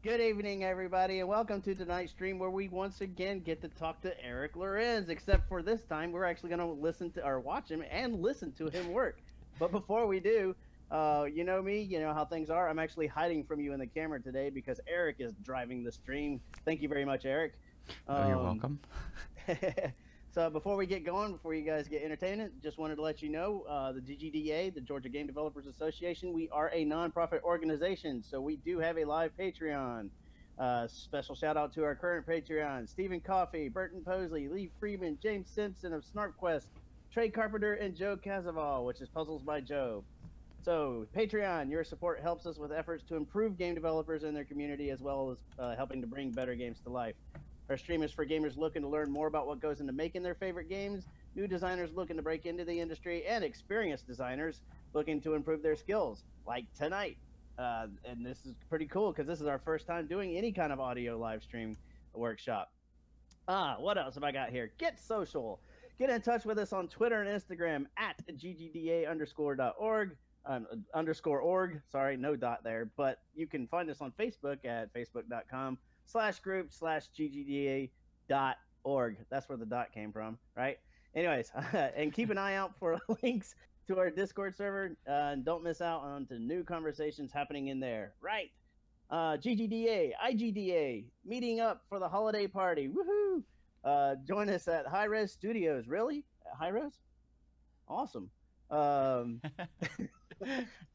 Good evening, everybody, and welcome to tonight's stream where we once again get to talk to Eric Lorenz. Except for this time, we're actually going to listen to or watch him and listen to him work. But before we do, you know me, you know how things are. I'm actually hiding from you in the camera today because Eric is driving the stream. Thank you very much, Eric. Oh, you're welcome. So before we get going, before you guys get entertained, just wanted to let you know the GGDA, the Georgia Game Developers Association, we are a nonprofit organization, so we do have a live Patreon. Special shout out to our current Patreon: Stephen Coffey, Burton Posley, Lee Freeman, James Simpson of SnarkQuest, Trey Carpenter, and Joe Casaval, which is Puzzles by Joe. So Patreon, your support helps us with efforts to improve game developers in their community, as well as helping to bring better games to life. Our stream is for gamers looking to learn more about what goes into making their favorite games, new designers looking to break into the industry, and experienced designers looking to improve their skills, like tonight. And this is pretty cool because this is our first time doing any kind of audio live stream workshop. What else have I got here? Get social. Get in touch with us on Twitter and Instagram at ggda_org. _org. Sorry, no dot there. But you can find us on Facebook at facebook.com/group/ggda.org. That's where the dot came from, right? Anyways, and keep an eye out for links to our Discord server, and don't miss out on the new conversations happening in there, right? GGDA, IGDA, meeting up for the holiday party. Woohoo! Join us at High Res Studios. Really? At High Res? Awesome.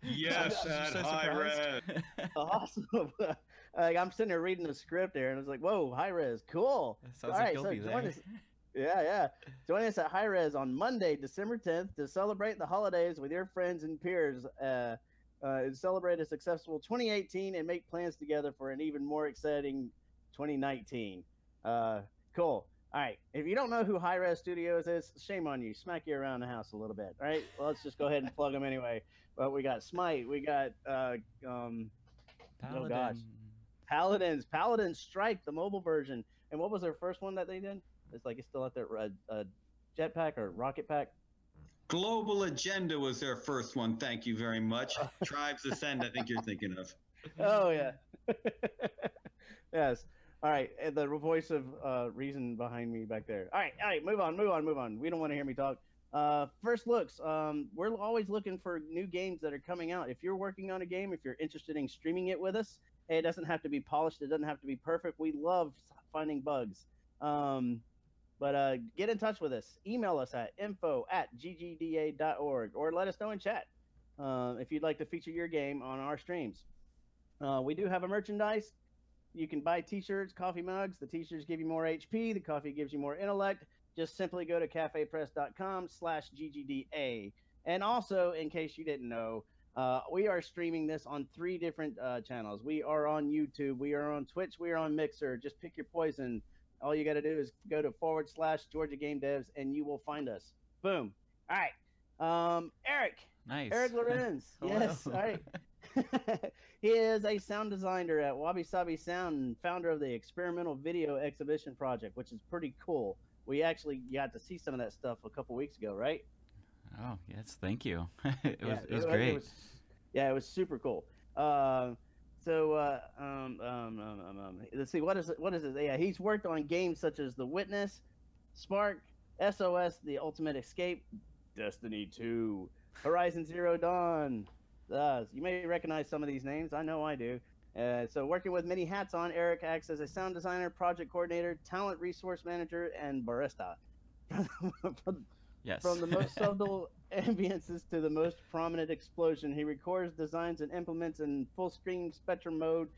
Yes, at High Res. Awesome. I'm sitting there reading the script there, and I was like, "Whoa, High Res, cool!" That sounds like you'll be join there. us. Yeah. Join us at High Res on Monday, December 10th, to celebrate the holidays with your friends and peers. And celebrate a successful 2018 and make plans together for an even more exciting 2019. Cool. All right. If you don't know who High Res Studios is, shame on you. Smack you around the house a little bit. All right. Well, let's just go ahead and plug them anyway. But we got Smite. We got Paladin. oh gosh, Paladin Strike, the mobile version. And what was their first one that they did? It's like it's still out there. Jetpack or Rocket Pack. Global Agenda was their first one. Thank you very much. Tribes Ascend, I think you're thinking of. Oh yeah. Yes. All right. And the voice of reason behind me back there. All right. Move on. We don't want to hear me talk. First looks. We're always looking for new games that are coming out. If you're working on a game, if you're interested in streaming it with us, it doesn't have to be polished. It doesn't have to be perfect. We love finding bugs. But get in touch with us. Email us at info@ggda.org or let us know in chat if you'd like to feature your game on our streams. We do have a merchandise. You can buy t-shirts, coffee mugs. The t-shirts give you more HP. The coffee gives you more intellect. Just simply go to cafepress.com/ggda. And also, in case you didn't know, we are streaming this on 3 different channels. We are on YouTube. We are on Twitch. We are on Mixer. Just pick your poison. All you got to do is go to /Georgia Game Devs and you will find us. Boom. All right. Eric. Nice. Eric Lorenz. Yes. All right. He is a sound designer at Wabi Sabi Sound and founder of the Experimental Video Exhibition Project, which is pretty cool. We actually got to see some of that stuff a couple weeks ago, right? Oh, yes. Thank you. It was great. It was super cool. Let's see, what is it? Yeah, he's worked on games such as The Witness, Spark, SOS, The Ultimate Escape, Destiny 2, Horizon Zero Dawn. You may recognize some of these names. I know I do. So working with many hats on, Eric acts as a sound designer, project coordinator, talent resource manager, and barista. Yes. From the most subtle ambiences to the most prominent explosion, he records, designs, and implements in full screen spectrum mode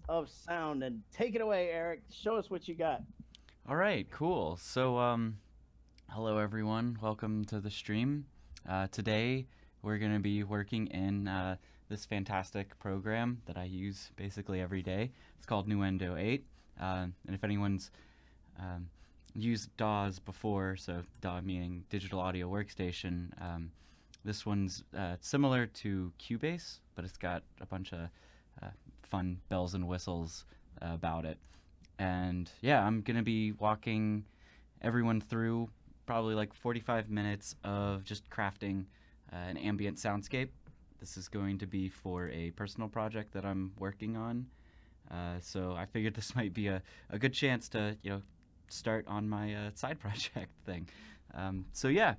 of sound. And take it away, Eric. Show us what you got. All right, cool. So, hello everyone. Welcome to the stream. Today we're going to be working in this fantastic program that I use basically every day. It's called Nuendo 8. And if anyone's used DAWs before, so DAW meaning Digital Audio Workstation, this one's similar to Cubase, but it's got a bunch of fun bells and whistles about it. And yeah, I'm going to be walking everyone through probably like 45 minutes of just crafting an ambient soundscape. This is going to be for a personal project that I'm working on. So I figured this might be a good chance to, start on my side project thing. So yeah,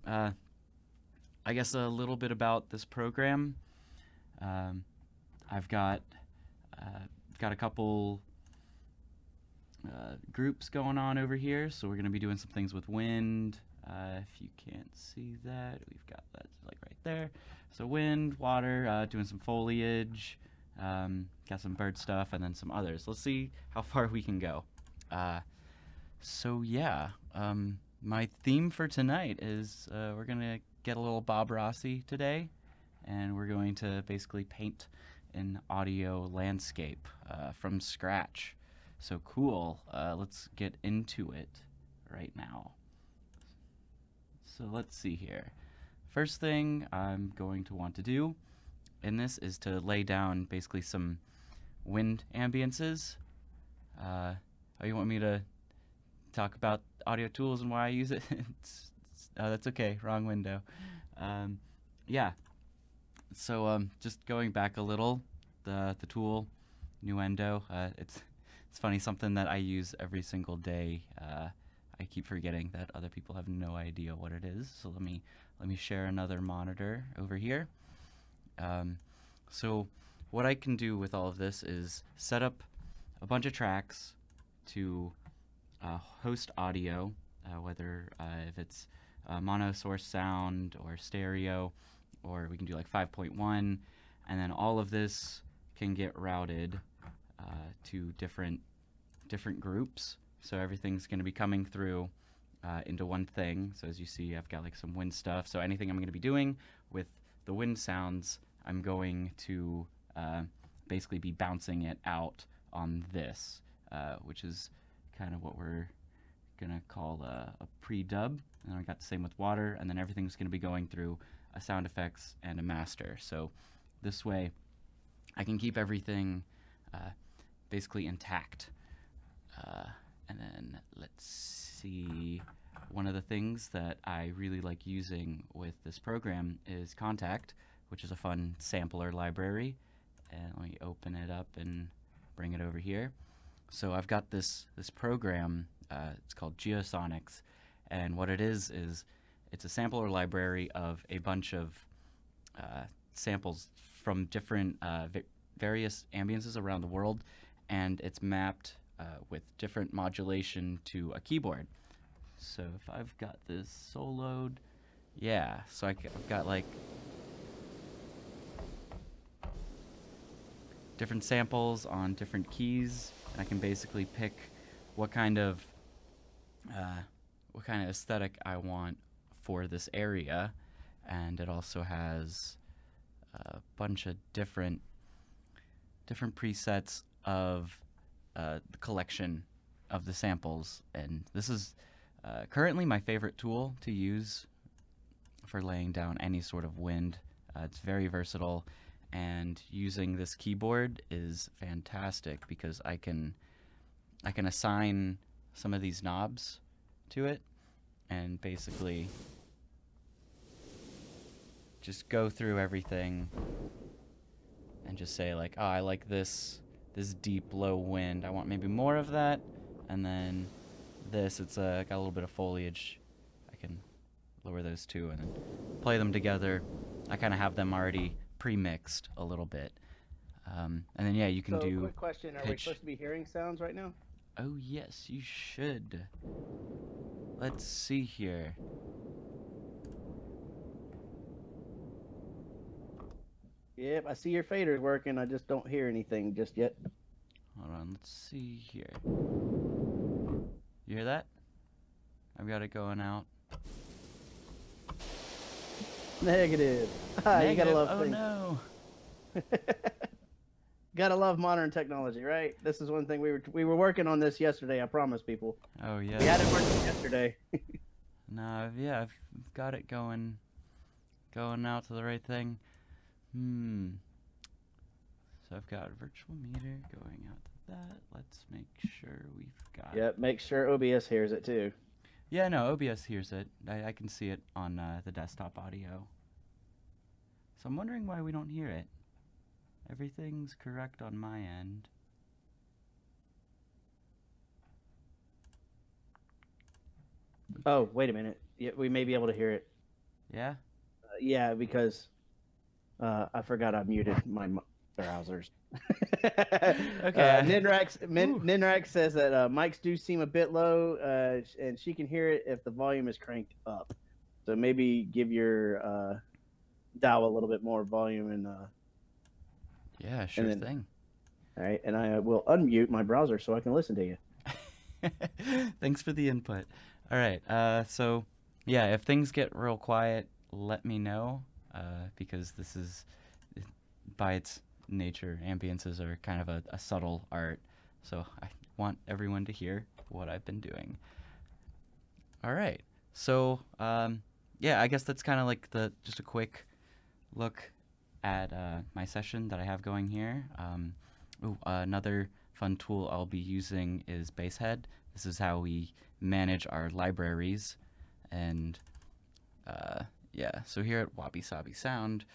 I guess a little bit about this program. I've got a couple groups going on over here, so we're going to be doing some things with wind. If you can't see that, we've got that like right there. So wind, water, doing some foliage, got some bird stuff, and then some others. Let's see how far we can go. So yeah, my theme for tonight is we're going to get a little Bob Rossi today, and we're going to basically paint an audio landscape from scratch. So cool. Let's get into it right now. So let's see here. First thing I'm going to want to do in this is to lay down basically some wind ambiances. Oh, you want me to talk about audio tools and why I use it? That's okay, wrong window. Yeah, so just going back a little, the tool, Nuendo, it's funny, something that I use every single day. I keep forgetting that other people have no idea what it is, so let me share another monitor over here. So what I can do with all of this is set up a bunch of tracks to host audio, whether if it's mono source sound or stereo, or we can do like 5.1, and then all of this can get routed to different groups. So everything's going to be coming through into one thing. So as you see, I've got like some wind stuff. So anything I'm going to be doing with the wind sounds, I'm going to basically be bouncing it out on this, which is kind of what we're going to call a pre-dub. And I got the same with water, and then everything's going to be going through a sound effects and a master. So this way I can keep everything basically intact. And then let's see, one of the things that I really like using with this program is Contact, which is a fun sampler library. And let me open it up and bring it over here. So I've got this program, it's called Geosonics, and what it is it's a sampler library of a bunch of samples from different various ambiances around the world, and it's mapped with different modulation to a keyboard. So if I've got this soloed, yeah, so I've got like different samples on different keys, and I can basically pick what kind of aesthetic I want for this area. And it also has a bunch of different presets of the collection of the samples, and this is currently my favorite tool to use for laying down any sort of wind. It's very versatile, and using this keyboard is fantastic because I can assign some of these knobs to it and basically just go through everything and just say like, oh, I like this deep low wind, I want maybe more of that. And then this, it's got a little bit of foliage, I can lower those two and then play them together. I kind of have them already pre-mixed a little bit. And then yeah, you can do quick question, are we supposed to be hearing sounds right now? Oh yes, you should. Let's see here. Yep, I see your faders working. I just don't hear anything just yet. Hold on, let's see here. You hear that? I've got it going out. Negative. Negative. You gotta love oh things. No. Gotta love modern technology, right? This is one thing we were working on this yesterday. I promise people. Oh yeah. We had it working yesterday. No, yeah, I've got it going out to the right thing. So I've got a virtual meter going out to that. Let's make sure we've got. Yep, make sure OBS hears it too. Yeah, no, OBS hears it. I can see it on the desktop audio. So I'm wondering why we don't hear it. Everything's correct on my end. Oh, wait a minute. Yeah, we may be able to hear it. Yeah? Yeah, because I forgot I muted my browsers. Okay. Ninrax says that mics do seem a bit low, and she can hear it if the volume is cranked up. So maybe give your dial a little bit more volume and Yeah, sure then, thing. all right, and I will unmute my browser so I can listen to you. Thanks for the input. All right. So yeah, if things get real quiet, let me know, because this is, by its nature, ambiences are kind of a subtle art. So I want everyone to hear what I've been doing. All right. So yeah, I guess that's kind of like just a quick look at my session that I have going here. Another fun tool I'll be using is Basehead. This is how we manage our libraries. And yeah, so here at Wabi Sabi Sound,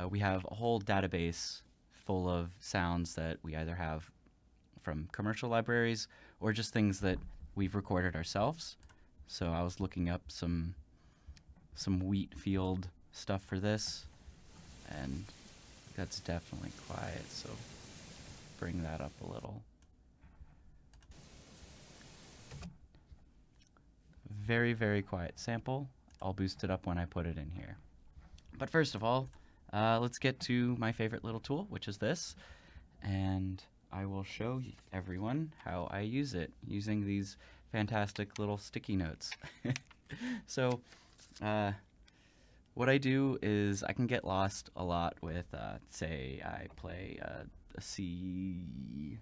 we have a whole database full of sounds that we either have from commercial libraries or just things that we've recorded ourselves. So I was looking up some wheat field stuff for this, and that's definitely quiet, so bring that up a little. Very, very quiet sample. I'll boost it up when I put it in here. But first of all, let's get to my favorite little tool, which is this, and I will show everyone how I use it using these fantastic little sticky notes. So what I do is I can get lost a lot with, say I play a C,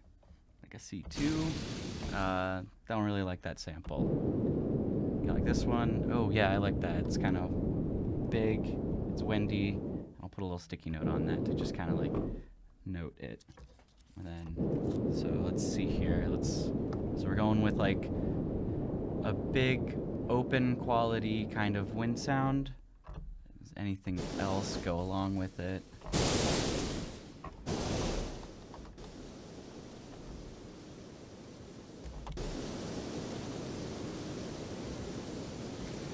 like a C2. Don't really like that sample. You like this one? Oh yeah, I like that. It's kind of big, it's windy. I'll put a little sticky note on that to just kind of like note it. And then, so let's see here. So we're going with like a big open quality kind of wind sound. Does anything else go along with it?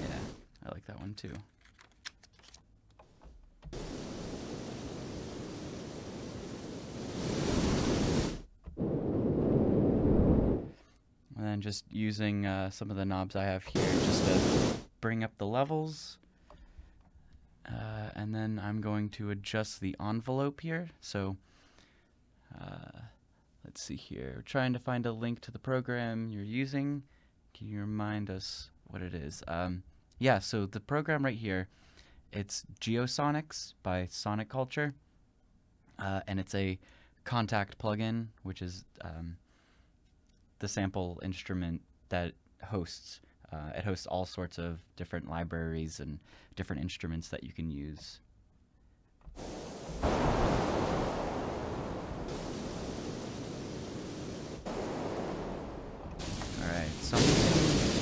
Yeah, I like that one too. And then just using some of the knobs I have here just to bring up the levels. And then I'm going to adjust the envelope here. So let's see here. We're trying to find a link to the program you're using. Can you remind us what it is? Yeah, so the program right here, it's Geosonics by Sonic Culture. And it's a Contact plugin, which is the sample instrument that hosts. It hosts all sorts of different libraries and different instruments that you can use. Alright, so I'm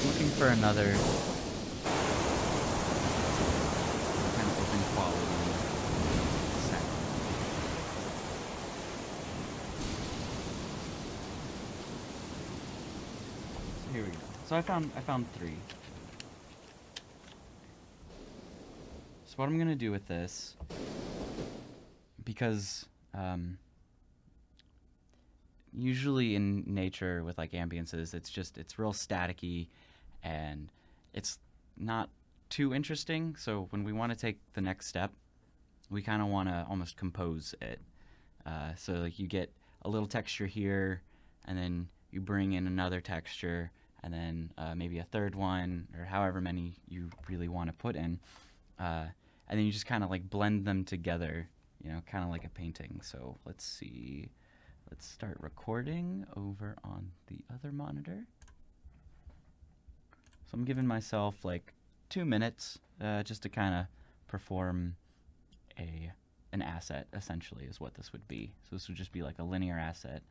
looking for another kind of open quality sound. So here we go. So I found 3. So what I'm gonna do with this, because usually in nature with like ambiences, it's real staticky and it's not too interesting. So when we want to take the next step, we kind of want to almost compose it. So like you get a little texture here, and then you bring in another texture, and then maybe a third one, or however many you really want to put in. And then you just kind of like blend them together, you know, kind of like a painting. So let's see. Let's start recording over on the other monitor. So I'm giving myself like 2 minutes just to kind of perform an asset, essentially, is what this would be. So this would just be like a linear asset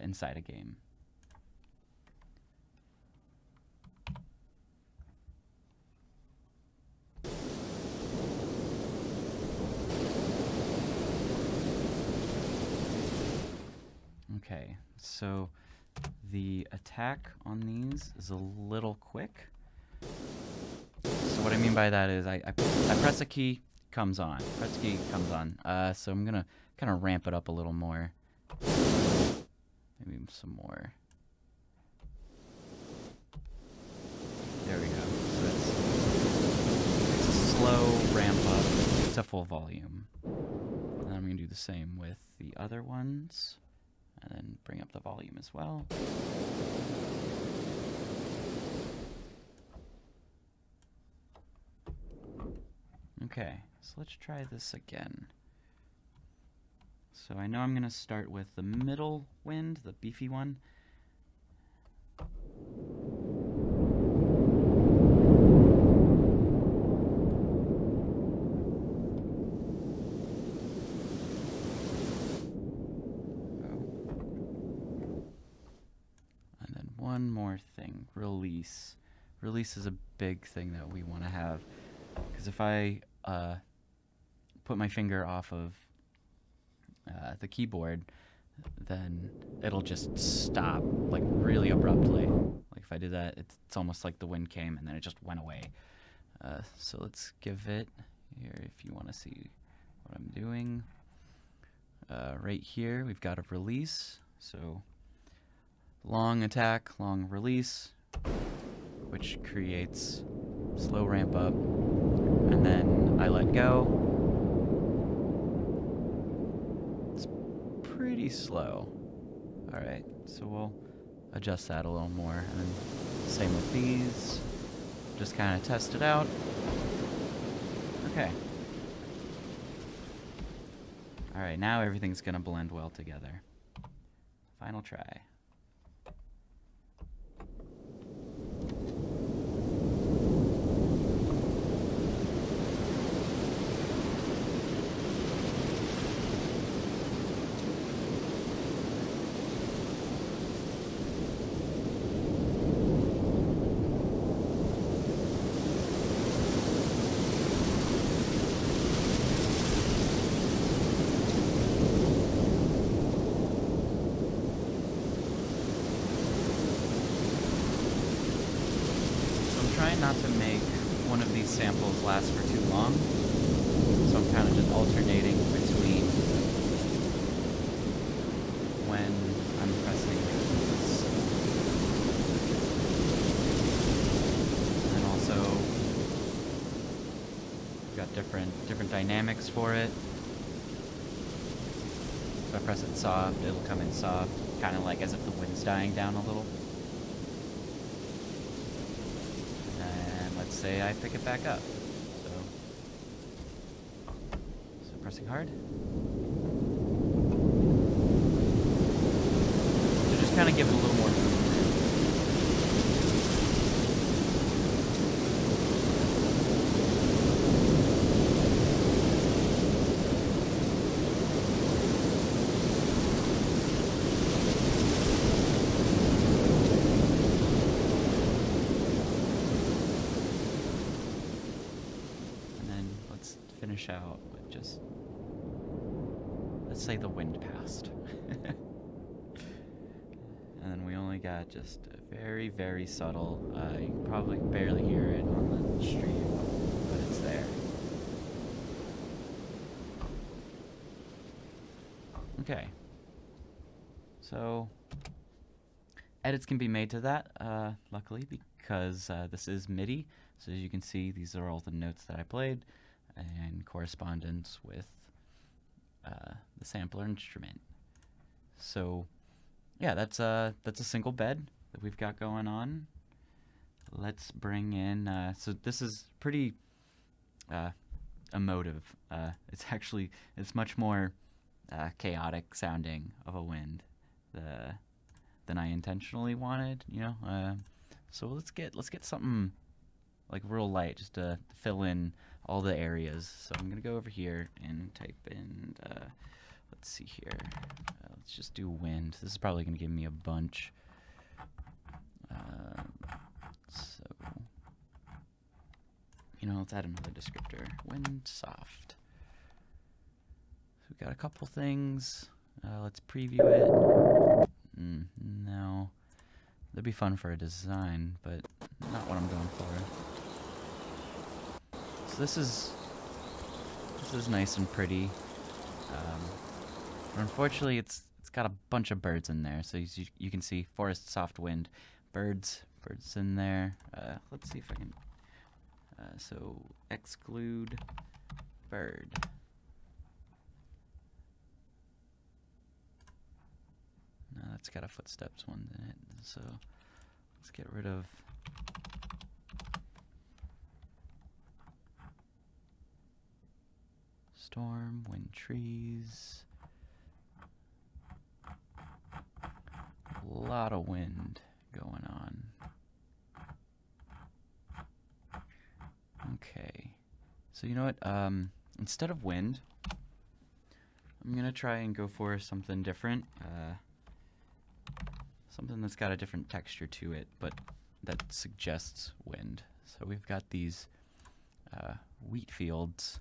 inside a game. Okay, so the attack on these is a little quick. what I mean by that is I press a key, comes on. Press a key, comes on. So I'm gonna kind of ramp it up a little more. Maybe some more. There we go. So it's a slow ramp up to full volume. And I'm gonna do the same with the other ones. And then bring up the volume as well. Okay, so let's try this again. So I know I'm going to start with the middle wind, the beefy one. And then one more thing, release. Release is a big thing that we want to have. Because if I put my finger off of the keyboard, then it'll just stop, like, really abruptly. Like, if I do that, it's almost like the wind came and then it just went away. So let's give it, here, if you want to see what I'm doing. Right here, we've got a release. So, long attack, long release, which creates slow ramp up. And then I let go. It's pretty slow. Alright, so we'll adjust that a little more. And then same with these. Just kind of test it out. Okay. Alright, now everything's going to blend well together. Final try. Trying not to make one of these samples last for too long, so I'm kind of just alternating between when I'm pressing these, and also we've got different dynamics for it. If I press it soft, it'll come in soft, kind of like as if the wind's dying down a little. Say I pick it back up. So pressing hard. So just kind of give it a little more movement. Finish out with just, let's say the wind passed. And then we only got just a very, very subtle, you can probably barely hear it on the stream, but it's there. Okay. So, edits can be made to that, luckily, because this is MIDI. So as you can see, these are all the notes that I played and correspondence with the sampler instrument. So yeah, that's a single bed that we've got going on. Let's bring in, so this is pretty emotive. It's much more chaotic sounding of a wind than I intentionally wanted, you know. So let's get something like real light, just to fill in all the areas. So I'm gonna go over here and type in, let's see here, let's just do wind. This is probably gonna give me a bunch. So, you know, let's add another descriptor, wind soft. So we've got a couple things. Let's preview it. No, that'd be fun for a design, but not what I'm going for. So this is nice and pretty. But unfortunately, it's got a bunch of birds in there. So you can see forest, soft wind, birds in there. Let's see if I can. So exclude bird. No, that's got a footsteps one in it. So let's get rid of. Storm, wind, trees. A lot of wind going on. Okay. So you know what? Instead of wind, I'm gonna try and go for something different. Something that's got a different texture to it, but that suggests wind. So we've got these wheat fields.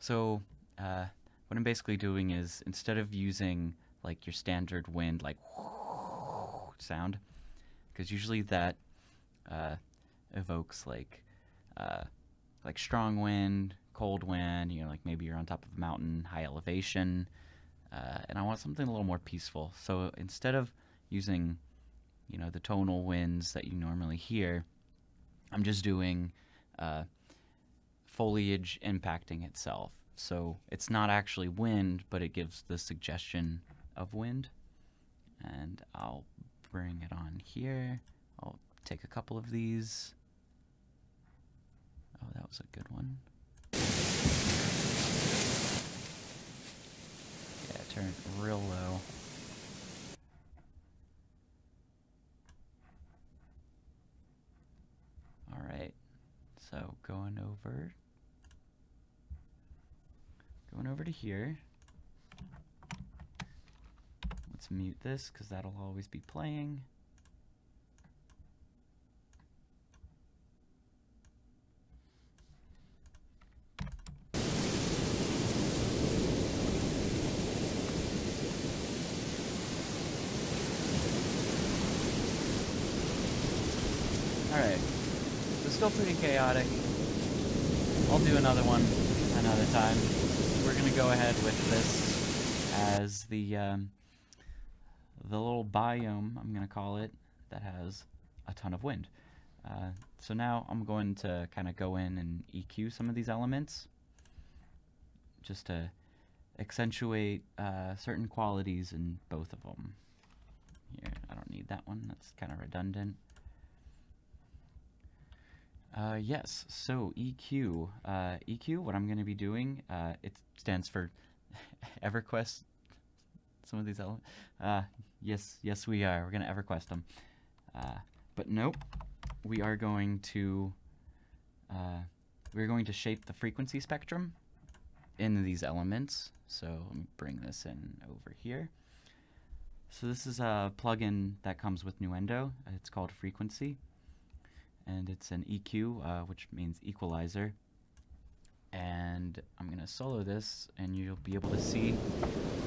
So what I'm basically doing is, instead of using like your standard wind, like sound, because usually that evokes like strong wind, cold wind, you know, like maybe you're on top of a mountain, high elevation, and I want something a little more peaceful. So instead of using, you know, the tonal winds that you normally hear, I'm just doing foliage impacting itself. So it's not actually wind, but it gives the suggestion of wind. And I'll bring it on here. I'll take a couple of these. Oh, that was a good one. Yeah, turn it real low. All right, so going over to here. Let's mute this because that'll always be playing. Alright, so still pretty chaotic. I'll do another one another time. We're gonna go ahead with this as the little biome, I'm gonna call it, that has a ton of wind. So now I'm going to kind of go in and EQ some of these elements, just to accentuate certain qualities in both of them. Here, I don't need that one, that's kind of redundant. Yes, so EQ. EQ, what I'm going to be doing, it stands for EverQuest. Some of these elements. Yes, we are. We're going to EverQuest them. But nope, we are going to shape the frequency spectrum in these elements. So let me bring this in over here. So this is a plugin that comes with Nuendo. It's called Frequency. And it's an EQ, which means equalizer. And I'm going to solo this, and you'll be able to see.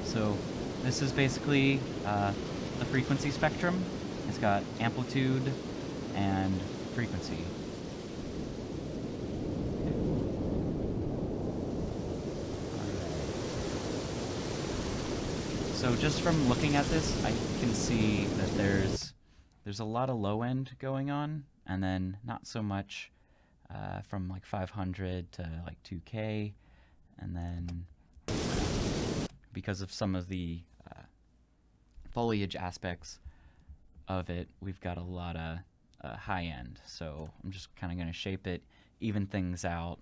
So this is basically the frequency spectrum. It's got amplitude and frequency. So just from looking at this, I can see that there's a lot of low end going on, and then not so much from like 500 to like 2K, and then because of some of the foliage aspects of it, we've got a lot of high end. So I'm just kind of going to shape it, even things out.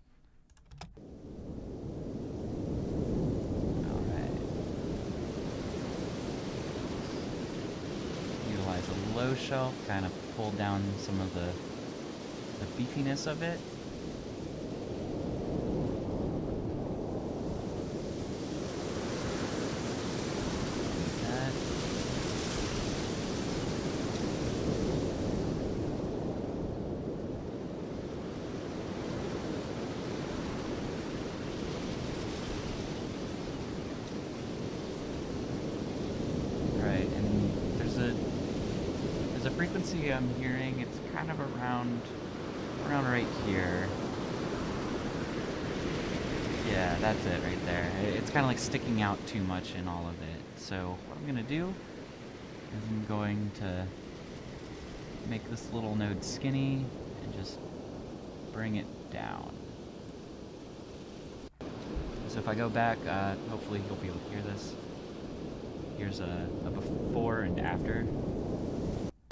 Utilize a low shelf, kind of pull down some of the beefiness of it. Like that. frequency I'm hearing, it's kind of around right here. Yeah, that's it right there. It's kind of like sticking out too much in all of it. So what I'm gonna do is I'm going to make this little node skinny and just bring it down. So if I go back, hopefully you'll be able to hear this. Here's a before and after.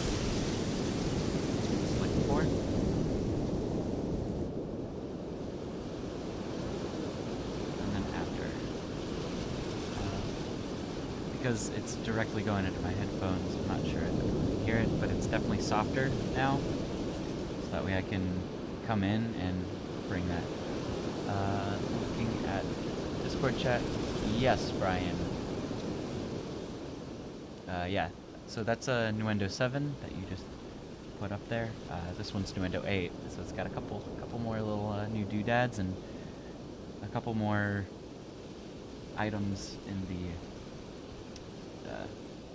Just like before. And then after. Because it's directly going into my headphones, I'm not sure if you can hear it, but it's definitely softer now. So that way I can come in and bring that. Looking at Discord chat. Yes, Brian. Yeah, so that's a Nuendo 7 that you just put up there. This one's Nuendo 8, so it's got a couple more little new doodads and a couple more items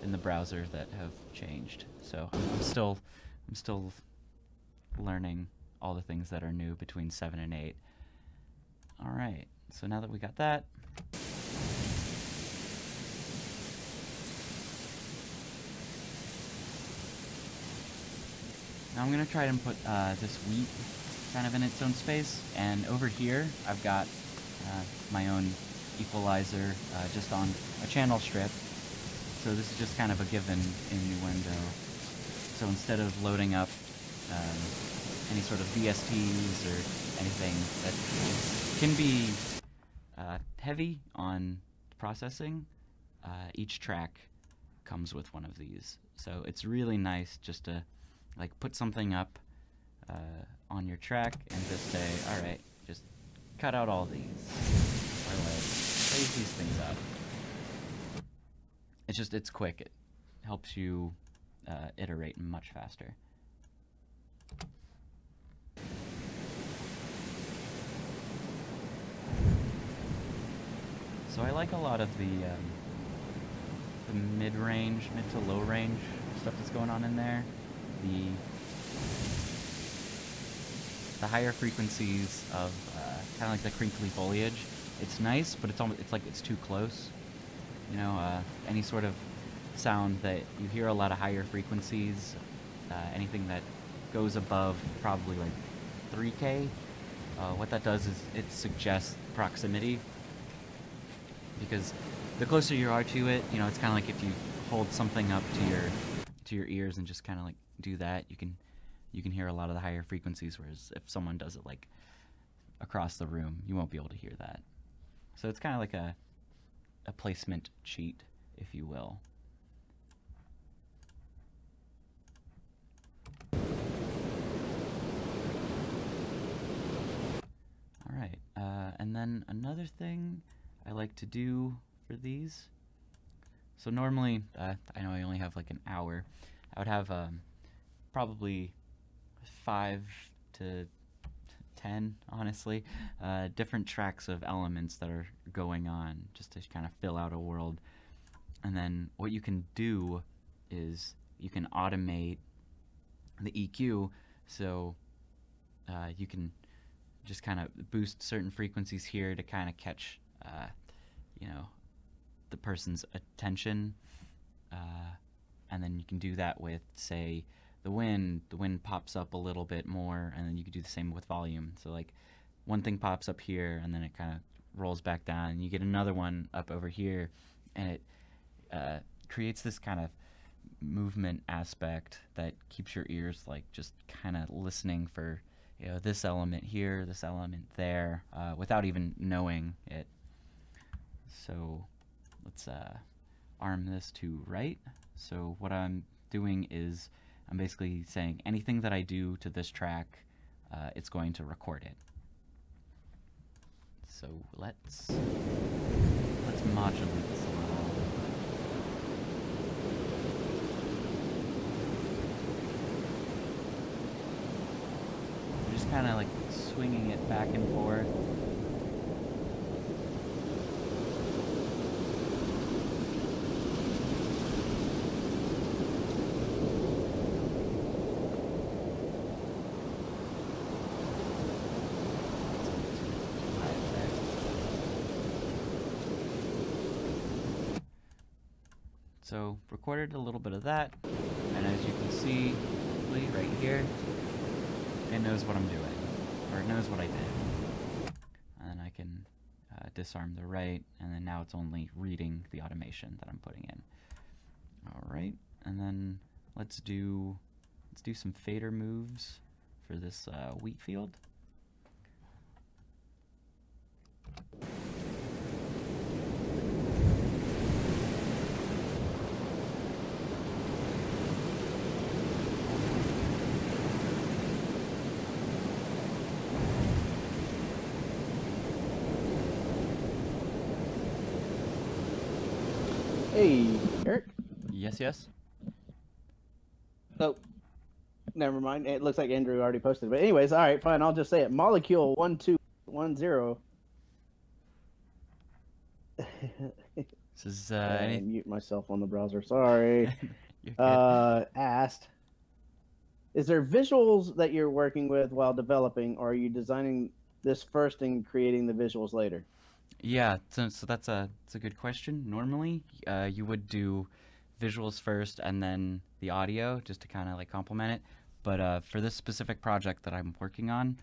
in the browser that have changed. So I'm still learning all the things that are new between 7 and 8. All right, so now that we got that. Now I'm going to try and put this wheat kind of in its own space, and over here I've got my own equalizer just on a channel strip, so this is just kind of a given in Nuendo. So instead of loading up any sort of VSTs or anything that can be heavy on processing, each track comes with one of these. So it's really nice just to like put something up on your track and just say, all right, just cut out all these, or like phase these things up. It's quick. It helps you iterate much faster. So I like a lot of the mid-range, mid to low-range stuff that's going on in there. The higher frequencies of kind of like the crinkly foliage. It's nice, but it's like it's too close. You know, any sort of sound that you hear a lot of higher frequencies, anything that goes above probably like 3K, what that does is it suggests proximity. Because the closer you are to it, you know, it's kind of like if you hold something up to your ears and just kind of like do that, you can hear a lot of the higher frequencies, whereas if someone does it like across the room, you won't be able to hear that. So it's kind of like a placement cheat, if you will. All right, and then another thing I like to do for these. So normally, I know I only have like an hour. I would have probably 5 to 10, honestly, different tracks of elements that are going on, just to kind of fill out a world. And then what you can do is you can automate the EQ, so you can just kind of boost certain frequencies here to kind of catch you know, the person's attention, and then you can do that with, say, the wind pops up a little bit more, and then you can do the same with volume. So like one thing pops up here and then it kind of rolls back down, and you get another one up over here, and it creates this kind of movement aspect that keeps your ears like just kind of listening for, you know, this element here, this element there, without even knowing it. So let's arm this to right. So what I'm doing is I'm basically saying anything that I do to this track, it's going to record it. So let's modulate this a little. We're just kind of like swinging it back and forth. So recorded a little bit of that, and as you can see right here, it knows what I'm doing, or it knows what I did. And then I can disarm the write, and then now it's only reading the automation that I'm putting in. All right, and then let's do some fader moves for this wheat field. Hey, Eric. Yes, yes. Oh, never mind. It looks like Andrew already posted. But anyways, all right, fine. I'll just say it. Molecule 1210. This is mute myself on the browser. Sorry. You're good. Asked, is there visuals that you're working with while developing, or are you designing this first and creating the visuals later? Yeah, so that's a good question. Normally, you would do visuals first and then the audio just to kind of like complement it. But for this specific project that I'm working on,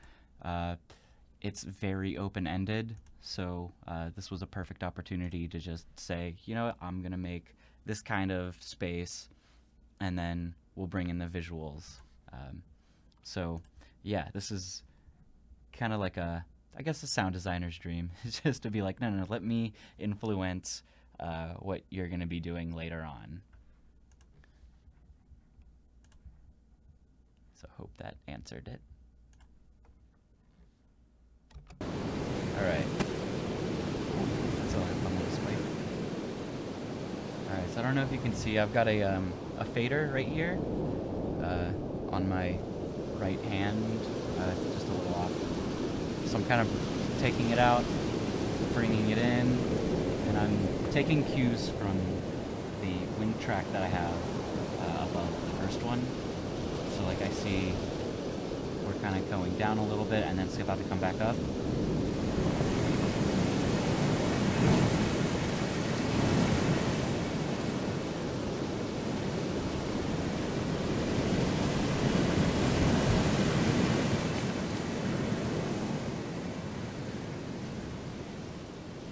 it's very open-ended. So this was a perfect opportunity to just say, you know what, I'm gonna make this kind of space, and then we'll bring in the visuals. So yeah, this is kind of like I guess a sound designer's dream. It's just to be like, no, let me influence what you're going to be doing later on. So hope that answered it. All right. That's all I'm going to spike. All right, so I don't know if you can see, I've got a fader right here on my right hand, just a little off. So I'm kind of taking it out, bringing it in, and I'm taking cues from the wind track that I have above the first one. So like I see we're kind of going down a little bit and then it's about to come back up.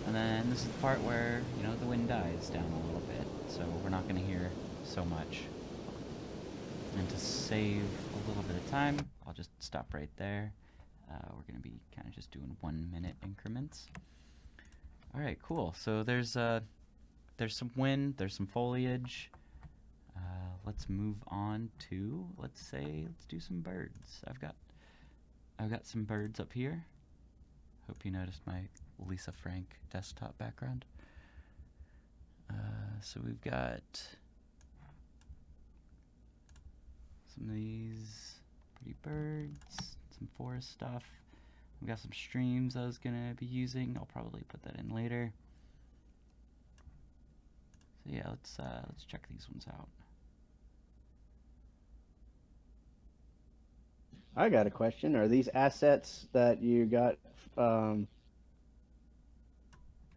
And then this is the part where, you know, the wind dies down a little bit, so we're not going to hear so much. And to save a little bit of time, I'll just stop right there. We're going to be kind of just doing 1 minute increments. All right, cool. So there's some wind, there's some foliage. Let's move on to, let's do some birds. I've got some birds up here. Hope you noticed my Lisa Frank desktop background. So we've got some of these pretty birds, some forest stuff. We've got some streams I was gonna be using. I'll probably put that in later. So yeah, let's check these ones out. I got a question. Are these assets that you got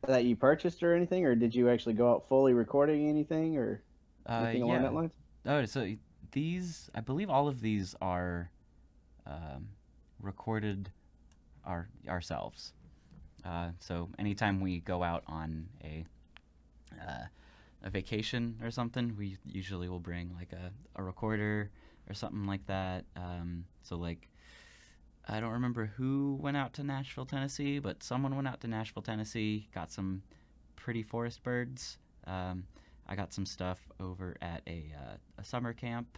that you purchased or anything, or did you actually go out fully recording anything or anything along that lines? Oh, so these, I believe all of these are recorded ourselves. So anytime we go out on a vacation or something, we usually will bring like a recorder or something like that. So like, I don't remember who went out to Nashville, Tennessee, but someone went out to Nashville, Tennessee, got some pretty forest birds. I got some stuff over at a summer camp,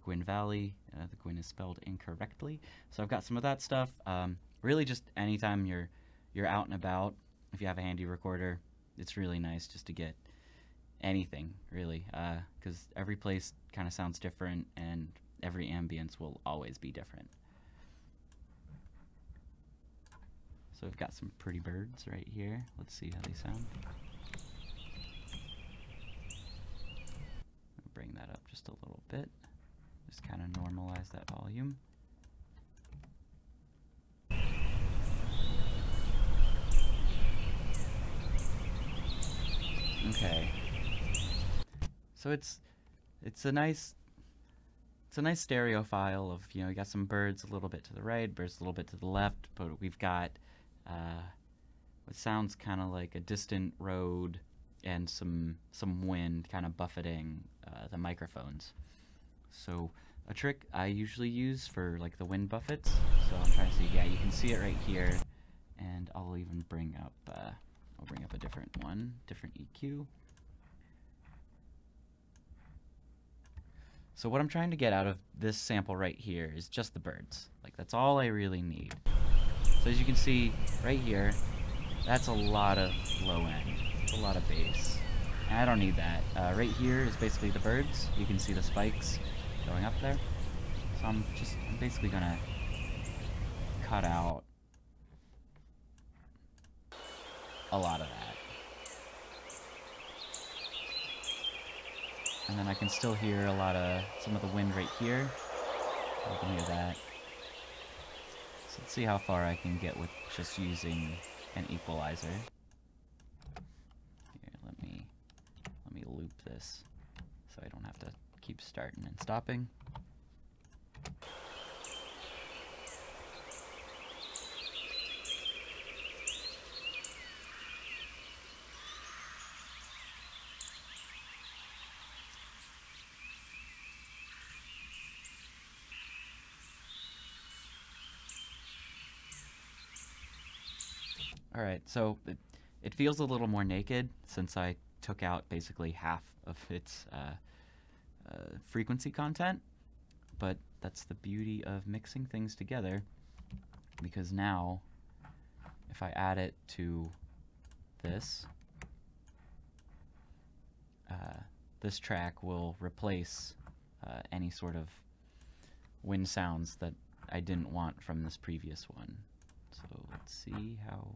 Gwynn Valley. The Gwynn is spelled incorrectly. So I've got some of that stuff. Really just anytime you're out and about, if you have a handy recorder, it's really nice just to get anything, really, because every place kind of sounds different and every ambience will always be different. So we've got some pretty birds right here. Let's see how they sound. I'll bring that up just a little bit. Just kind of normalize that volume. Okay. So it's a nice stereo file of, you got some birds a little bit to the right, birds a little bit to the left, but we've got what sounds kind of like a distant road and some wind kind of buffeting the microphones. So a trick I usually use for like the wind buffets, so I'm trying to see, yeah, you can see it right here, and I'll even bring up a different one, different EQ. So what I'm trying to get out of this sample right here is just the birds. Like, that's all I really need. So as you can see right here, that's a lot of low end, a lot of bass. And I don't need that. Right here is basically the birds. You can see the spikes going up there. So I'm basically gonna cut out a lot of that. And then I can still hear some of the wind right here. I can hear that. So let's see how far I can get with just using an equalizer. Here, let me loop this so I don't have to keep starting and stopping. Alright, so it feels a little more naked since I took out basically half of its frequency content, but that's the beauty of mixing things together, because now if I add it to this, this track will replace any sort of wind sounds that I didn't want from this previous one. So let's see how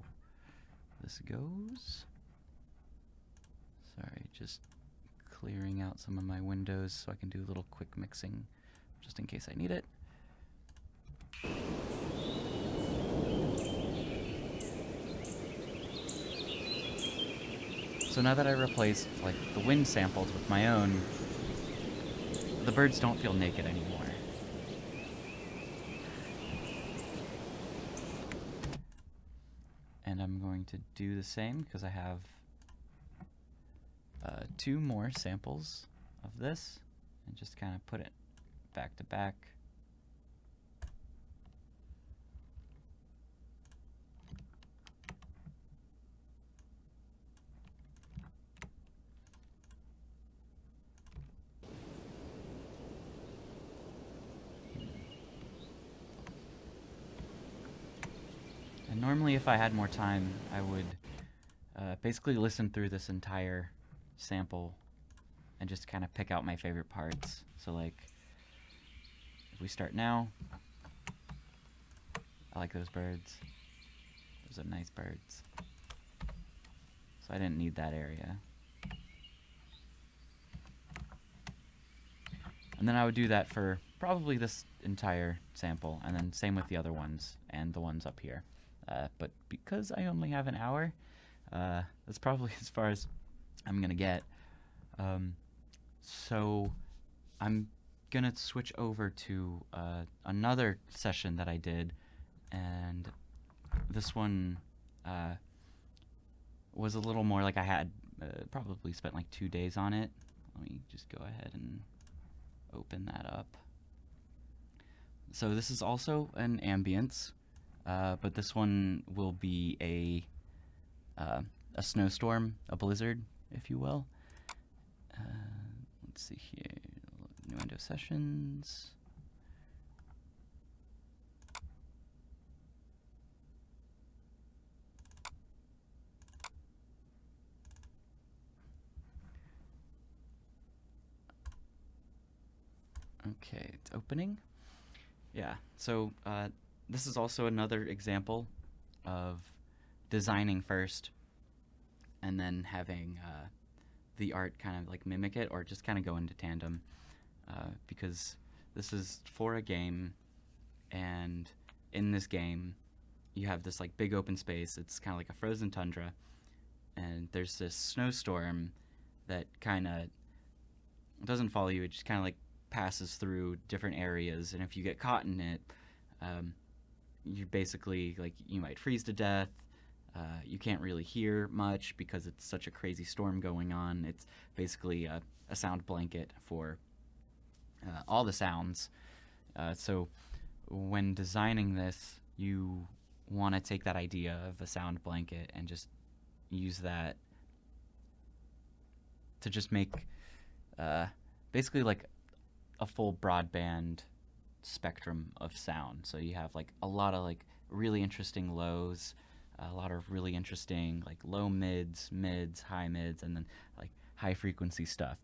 this goes. Sorry, just clearing out some of my windows so I can do a little quick mixing just in case I need it. So now that I replaced like the wind samples with my own, the birds don't feel naked anymore. And I'm going to do the same because I have 2 more samples of this, and just kind of put it back to back. And normally if I had more time, I would basically listen through this entire sample and just kind of pick out my favorite parts. So like, if we start now, I like those birds. Those are nice birds. So I didn't need that area. And then I would do that for probably this entire sample, and then same with the other ones and the ones up here. But because I only have an hour, that's probably as far as I'm gonna get. So I'm gonna switch over to another session that I did, and this one was a little more like I had probably spent like 2 days on it. Let me just go ahead and open that up. So this is also an ambience, but this one will be a snowstorm, a blizzard, if you will. Let's see here, new window sessions. Okay, it's opening. Yeah, so this is also another example of designing first and then having the art kind of like mimic it, or just kind of go into tandem, because this is for a game, and in this game you have this like big open space. It's kind of like a frozen tundra, and there's this snowstorm that kind of doesn't follow you. It just kind of like passes through different areas, and if you get caught in it, you basically, like, you might freeze to death. You can't really hear much because it's such a crazy storm going on. It's basically a sound blanket for all the sounds. So when designing this, you want to take that idea of a sound blanket and just use that to just make basically like a full broadband spectrum of sound. So you have like a lot of like really interesting lows, a lot of really interesting like low mids, high mids, and then like high frequency stuff.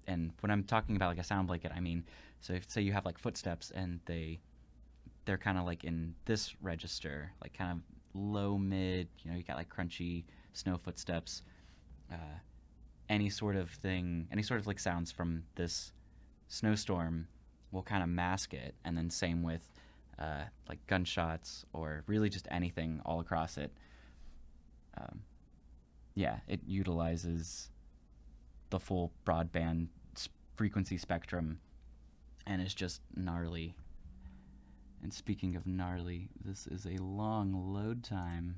And when I'm talking about like a sound blanket, I mean, so if say you have like footsteps and they're kind of like in this register, like kind of low mid, you know, you got like crunchy snow footsteps, any sort of thing, any sort of like sounds from this snowstorm will kind of mask it. And then same with like gunshots or really just anything all across it. Yeah, it utilizes the full broadband frequency spectrum and is just gnarly. And speaking of gnarly, this is a long load time.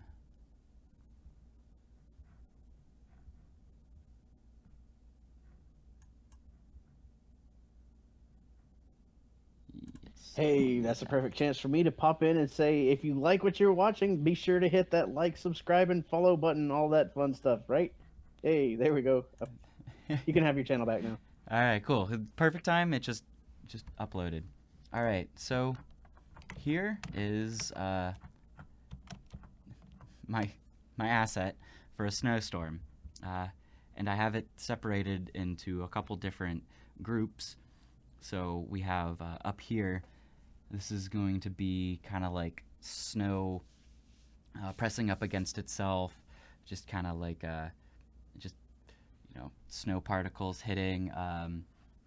Yes. Hey, that's a perfect chance for me to pop in and say, if you like what you're watching, be sure to hit that like, subscribe, and follow button, all that fun stuff, right? Hey, there we go. You can have your channel back now. All right, cool. Perfect time. It just uploaded. All right, so here is my asset for a snowstorm, and I have it separated into a couple different groups. So we have up here, this is going to be kind of like snow pressing up against itself, just kind of like just, you know, snow particles hitting.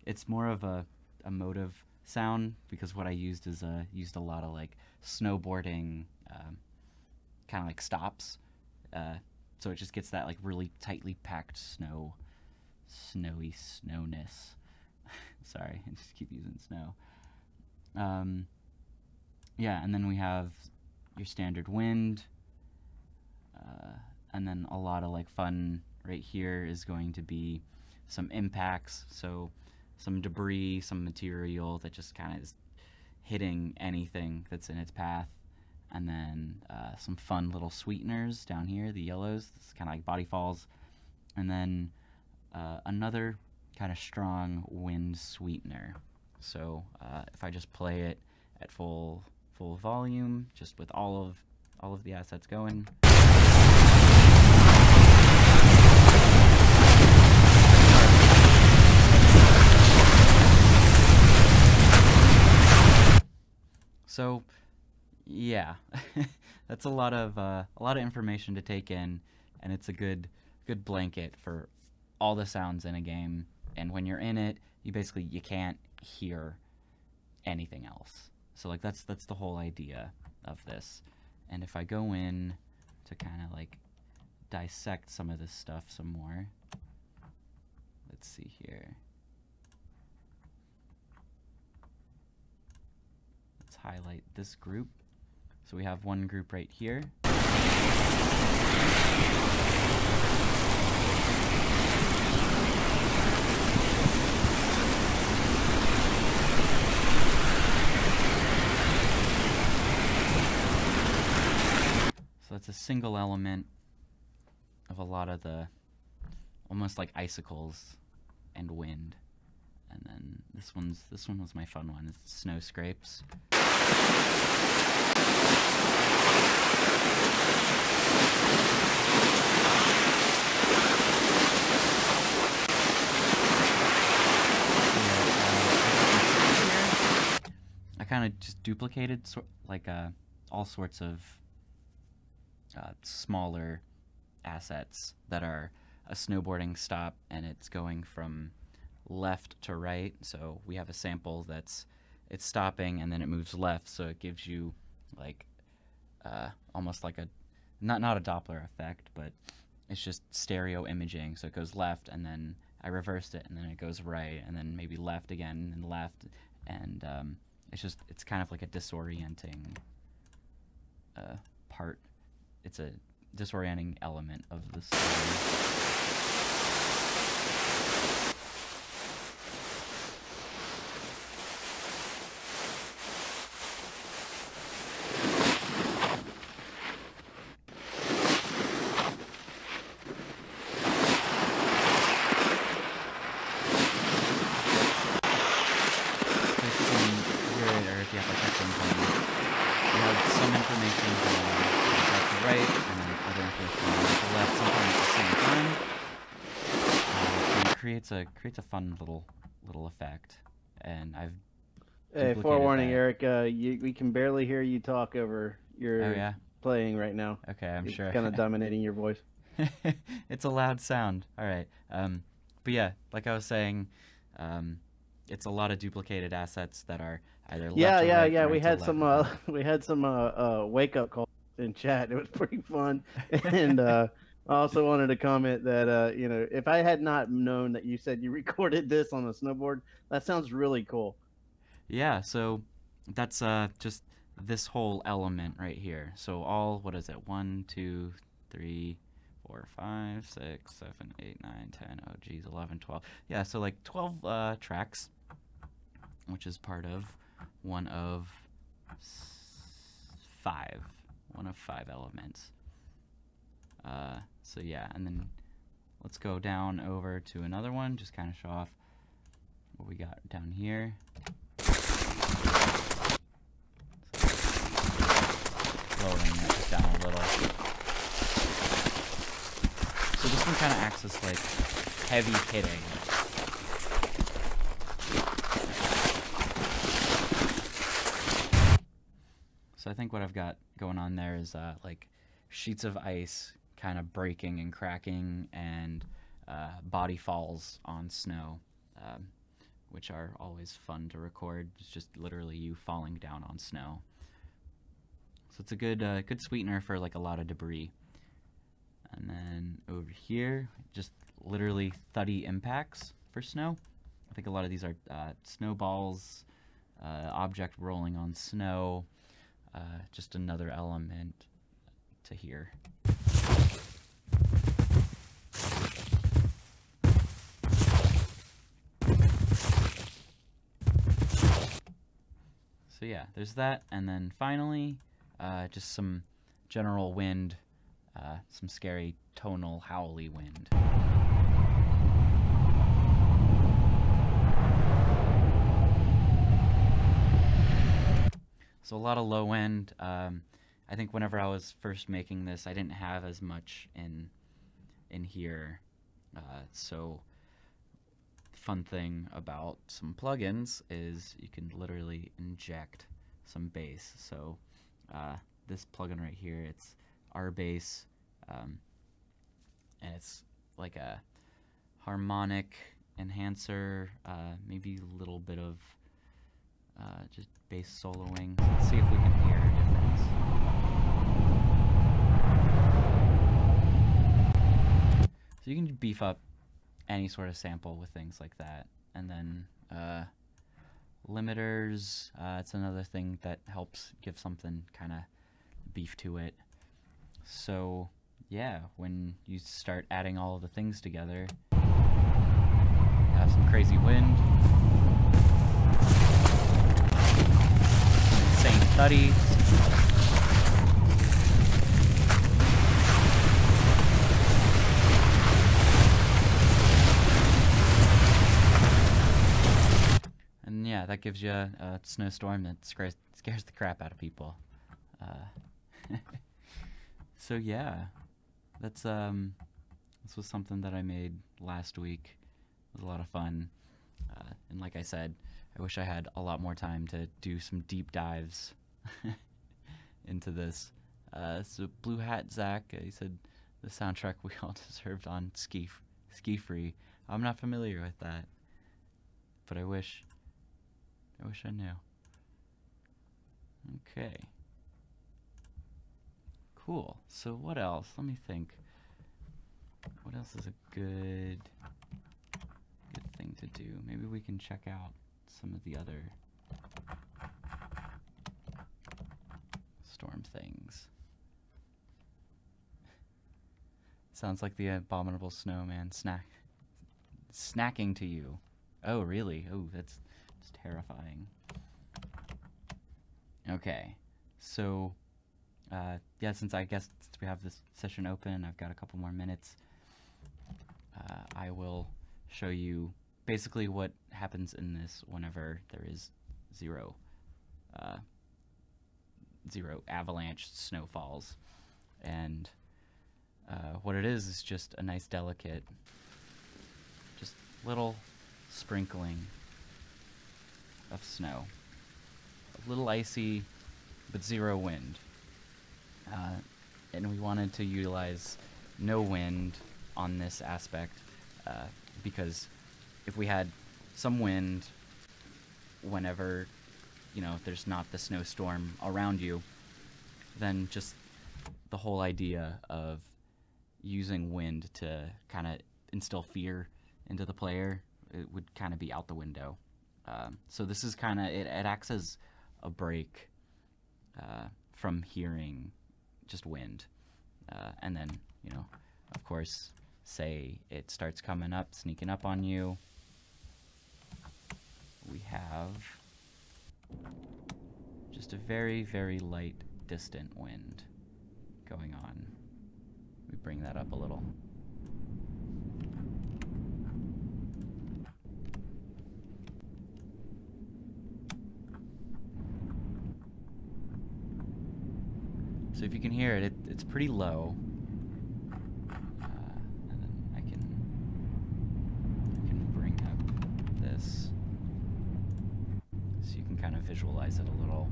It's more of a motive sound because what I used is used a lot of like snowboarding kind of like stops, so it just gets that like really tightly packed snowy snowness. Sorry, I just keep using snow. Yeah, and then we have your standard wind, and then a lot of like fun right here is going to be some impacts, so some debris, some material that just kind of is hitting anything that's in its path, and then some fun little sweeteners down here, the yellows, it's kind of like body falls, and then another kind of strong wind sweetener. So if I just play it at full volume, just with all of the assets going. So, yeah, that's a lot of information to take in, and it's a good blanket for all the sounds in a game. And when you're in it, you can't hear anything else. So like that's the whole idea of this. And if I go in to kind of like dissect some of this stuff some more, let's see here. Highlight this group. So we have one group right here. So it's a single element of a lot of the almost like icicles and wind. And then this one was my fun one. It's snow scrapes. I kind of just duplicated all sorts of smaller assets that are a snowboarding stop, and it's going from left to right. So we have a sample it's stopping and then it moves left, so it gives you like almost like a not a Doppler effect, but it's just stereo imaging. So it goes left, and then I reversed it, and then it goes right, and then maybe left again, and left, and it's kind of like a disorienting part. It's a disorienting element of the story. Creates a fun little effect, and I've forewarning, that. Eric. We can barely hear you talk over your playing right now. Okay, I'm sure. Kind of dominating your voice. It's a loud sound. All right. But yeah, like I was saying, it's a lot of duplicated assets that are either left to right, right we to had left. We had some wake up calls in chat. It was pretty fun, and I also wanted to comment that if I had not known that you said you recorded this on a snowboard, that sounds really cool. Yeah, so that's just this whole element right here. So all, what is it? 1, 2, 3, 4, 5, 6, 7, 8, 9, 10. Oh geez, 11, 12. Yeah, so like 12 tracks, which is part of one of 5 elements. So yeah, and then let's go down over to another one, just kind of show off what we got down here. Lowering that just down a little. So this one kind of acts as like heavy hitting. So I think what I've got going on there is like sheets of ice kind of breaking and cracking, and body falls on snow, which are always fun to record. It's just literally you falling down on snow. So it's a good sweetener for like a lot of debris. And then over here, just literally thuddy impacts for snow. I think a lot of these are snowballs, object rolling on snow, just another element to hear. So yeah, there's that, and then finally, just some general wind, some scary tonal howly wind. So a lot of low end. I think whenever I was first making this, I didn't have as much in here. So fun thing about some plugins is you can literally inject some bass. So this plugin right here, it's R-Bass, and it's like a harmonic enhancer, maybe a little bit of just bass soloing. Let's see if we can hear a difference. So you can beef up any sort of sample with things like that. And then limiters, it's another thing that helps give something kind of beef to it. So yeah, when you start adding all of the things together, have some crazy wind, some insane thuddy, and yeah, that gives you a snowstorm that scares the crap out of people. So yeah, that's this was something that I made last week. It was a lot of fun, and like I said, I wish I had a lot more time to do some deep dives into this. So Blue Hat Zach, he said the soundtrack we all deserved on Ski Free. I'm not familiar with that, but I wish I knew. Okay. Cool. So what else? Let me think. What else is a good thing to do. Maybe we can check out some of the other storm things. Sounds like the abominable snowman snacking to you. Oh, really? Oh, that's terrifying. Okay, so yeah, since we have this session open, I've got a couple more minutes. I will show you basically what happens in this whenever there is zero avalanche snowfalls. And what it is just a nice delicate, just little sprinkling of snow. A little icy, but zero wind. And we wanted to utilize no wind on this aspect because if we had some wind whenever, there's not the snowstorm around you, then just the whole idea of using wind to kind of instill fear into the player, it would kind of be out the window. So this is kind of, it acts as a break from hearing just wind. And then, of course, say it starts coming up, sneaking up on you. We have just a very, very light, distant wind going on. We bring that up a little. So if you can hear it, it's pretty low. And then I can bring up this so you can kind of visualize it a little.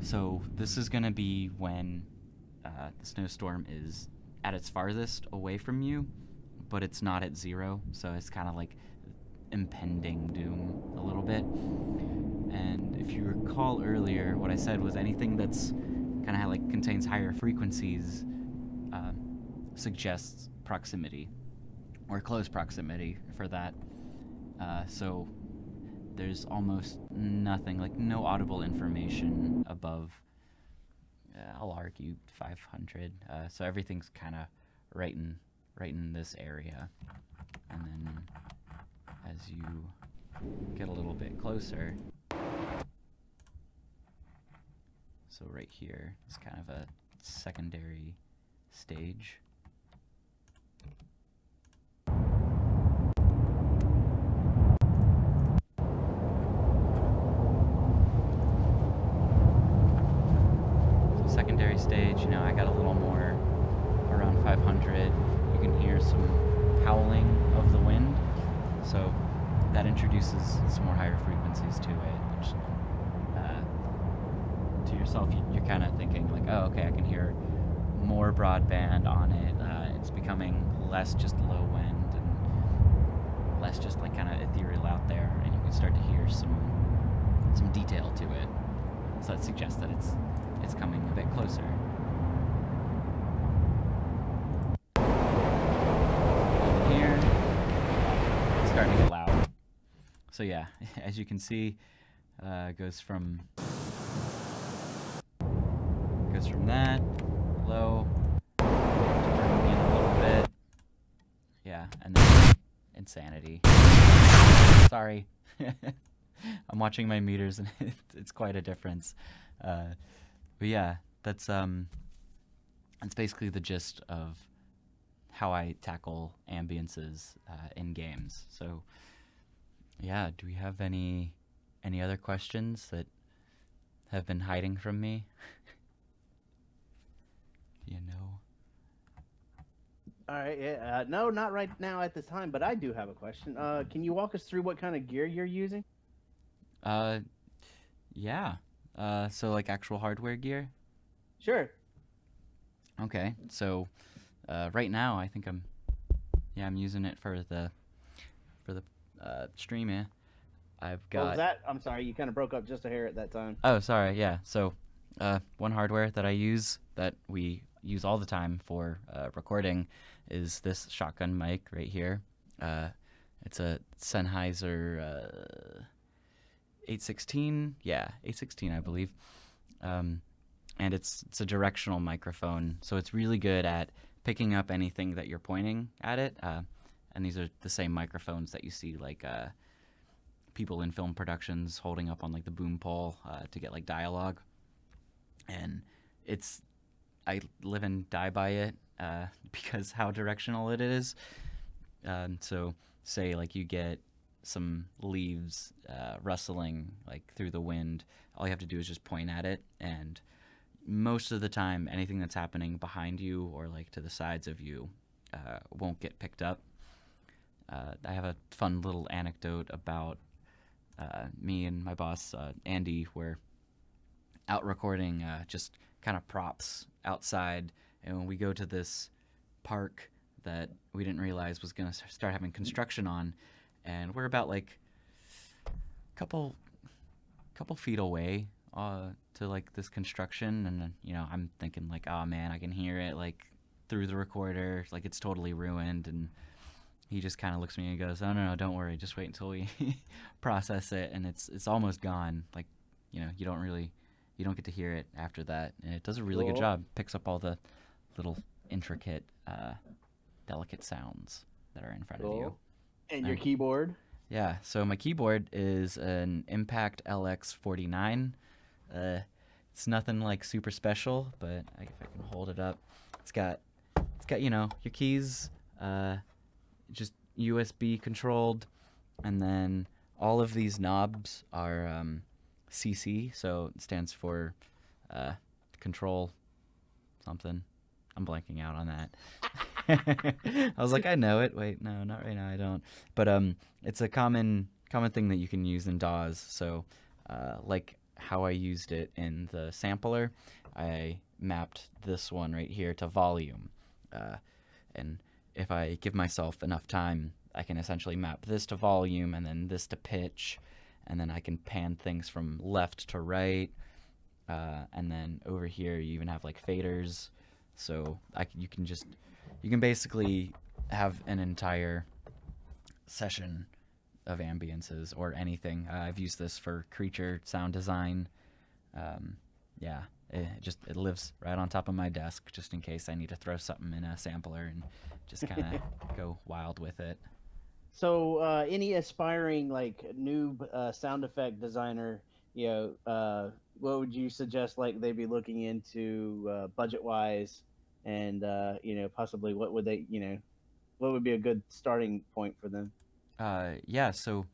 So this is going to be when the snowstorm is at its farthest away from you, but it's not at zero, so it's kind of like impending doom a little bit. And if you recall earlier, what I said was anything that's kind of like contains higher frequencies suggests proximity, or close proximity for that. So there's almost nothing, like no audible information above, I'll argue 500. So everything's kind of right in this area. And then as you get a little bit closer, so right here is kind of a secondary stage. So secondary stage, I got a little more around 500. You can hear some howling of the wind. So that introduces some more higher frequencies to it, which to yourself, you're kind of thinking like, oh, okay, I can hear more broadband on it. It's becoming less just low wind and less just like kind of ethereal out there, and you can start to hear some detail to it. So that suggests that it's coming a bit closer. And here, it's starting to get loud. So yeah, as you can see, it goes from that low to bringing in a little bit, yeah, and then insanity. Sorry, I'm watching my meters and it's quite a difference. But yeah, that's basically the gist of how I tackle ambiances in games. So yeah, do we have any other questions that have been hiding from me? All right, yeah, no, not right now at this time, but I do have a question. Can you walk us through what kind of gear you're using? Yeah. So like actual hardware gear? Sure. Okay, so right now I think I'm using it for the stream. Yeah, I've got. What was that? I'm sorry, you kind of broke up just a hair at that time. Oh, sorry. Yeah. So one hardware that I use that we use all the time for recording is this shotgun mic right here. It's a Sennheiser 816. Yeah, 816, I believe. And it's a directional microphone, so it's really good at picking up anything that you're pointing at it. And these are the same microphones that you see like people in film productions holding up on like the boom pole to get like dialogue. And I live and die by it because how directional it is. So say like you get some leaves rustling like through the wind, all you have to do is just point at it, and most of the time anything that's happening behind you or like to the sides of you won't get picked up. I have a fun little anecdote about me and my boss Andy were out recording just kind of props outside, and when we go to this park that we didn't realize was going to start having construction on, and we're about like couple feet away to like this construction, and then, you know, I'm thinking like, oh man, I can hear it like through the recorder, like it's totally ruined. And he just kind of looks at me and goes, oh no, don't worry, just wait until we process it, and it's almost gone. Like, you know, you don't get to hear it after that, and it does a really good job. Picks up all the little intricate delicate sounds that are in front of you. And your keyboard? Yeah, so my keyboard is an Impact LX49. It's nothing like super special, but if I can hold it up, it's got you know, your keys, just USB controlled, and then all of these knobs are CC, so it stands for control something. I'm blanking out on that. I was like, I know it. Wait, no, not right now. I don't. But it's a common thing that you can use in DAWs. So, like how I used it in the sampler, I mapped this one right here to volume, and if I give myself enough time, I can essentially map this to volume and then this to pitch, and then I can pan things from left to right, and then over here you even have like faders. So you can basically have an entire session of ambiances or anything. I've used this for creature sound design. Yeah, it lives right on top of my desk just in case I need to throw something in a sampler and just kind of go wild with it. So any aspiring like noob sound effect designer, you know, what would you suggest like they be looking into budget wise? And you know, possibly what would they, you know, what would be a good starting point for them? Yeah, so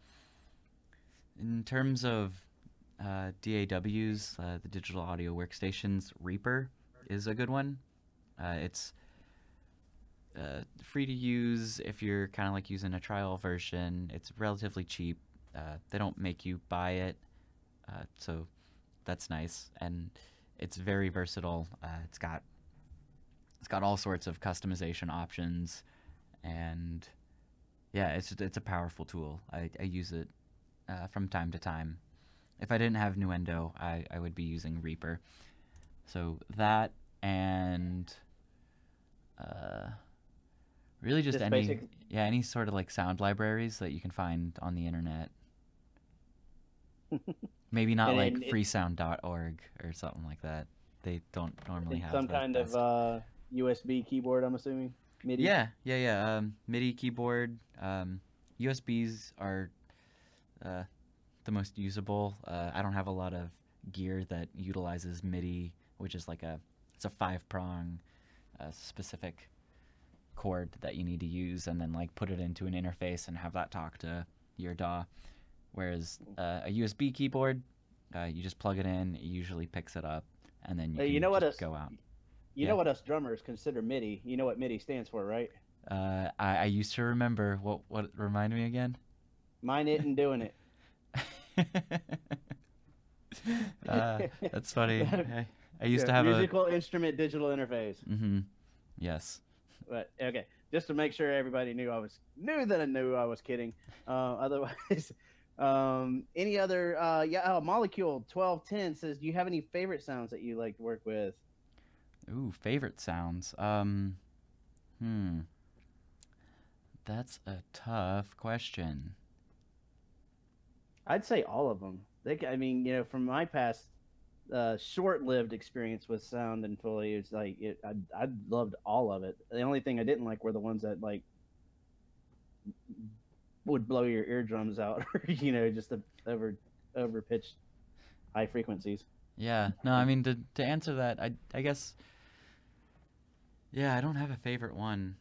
in terms of DAWs, the digital audio workstations, Reaper is a good one. It's free to use if you're kind of like using a trial version. It's relatively cheap. They don't make you buy it, so that's nice, and it's very versatile. It's got all sorts of customization options, and yeah, it's a powerful tool. I use it from time to time. If I didn't have Nuendo, I would be using Reaper. So that, and really just any sort of like sound libraries that you can find on the internet. Maybe not like freesound.org or something like that. They don't normally have some kind of USB keyboard, I'm assuming. MIDI. Yeah. MIDI keyboard. USBs are the most usable. I don't have a lot of gear that utilizes MIDI, which is like it's a 5-prong specific cord that you need to use, and then like put it into an interface and have that talk to your DAW. Whereas a USB keyboard, you just plug it in, it usually picks it up, and then you can just go out. You know what us drummers consider MIDI? You know what MIDI stands for, right? I used to remember. What remind me again? Mine it and doing it. That's funny. I used to have musical instrument digital interface. Mm-hmm. Yes. But okay, just to make sure everybody knew I was kidding. Otherwise, any other? Molecule 1210 says, do you have any favorite sounds that you like to work with? Ooh, favorite sounds. That's a tough question. I'd say all of them. I mean, you know, from my past short-lived experience with sound and Foley, it's like I loved all of it. The only thing I didn't like were the ones that like would blow your eardrums out, or you know, just the over pitched high frequencies. Yeah. No, I mean to answer that, I guess. Yeah, I don't have a favorite one.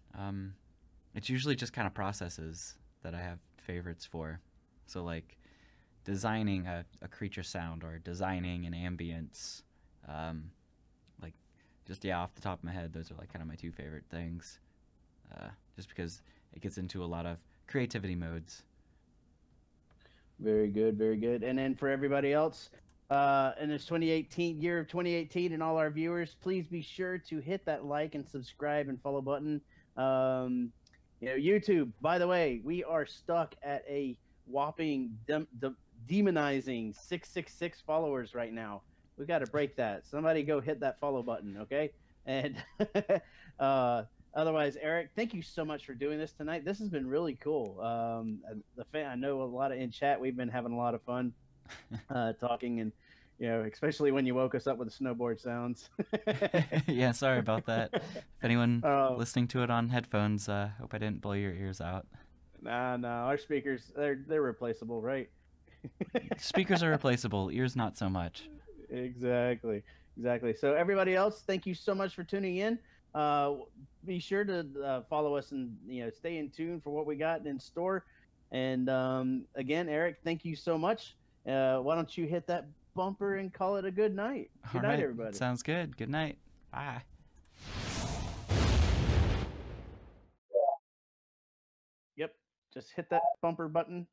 It's usually just kind of processes that I have favorites for. So like designing a creature sound or designing an ambience, like just off the top of my head, those are like kind of my two favorite things. Just because it gets into a lot of creativity modes. Very good, very good. And then for everybody else, in this year of 2018, and all our viewers, please be sure to hit that like and subscribe and follow button. You know, YouTube, by the way, we are stuck at a whopping demonizing 666 followers right now. We got to break that. Somebody go hit that follow button, okay? And otherwise, Eric, thank you so much for doing this tonight. This has been really cool. I know a lot in chat. We've been having a lot of fun talking, and you know, especially when you woke us up with the snowboard sounds. Yeah, sorry about that. If anyone listening to it on headphones, hope I didn't blow your ears out. Nah, our speakers, they're replaceable, right? Speakers are replaceable, ears not so much. Exactly. So everybody else, thank you so much for tuning in. Be sure to follow us and, you know, stay in tune for what we got in store. And again, Eric, thank you so much. Why don't you hit that bumper and call it a good night? Good night, everybody. Sounds good. Good night. Bye. Yep. Just hit that bumper button.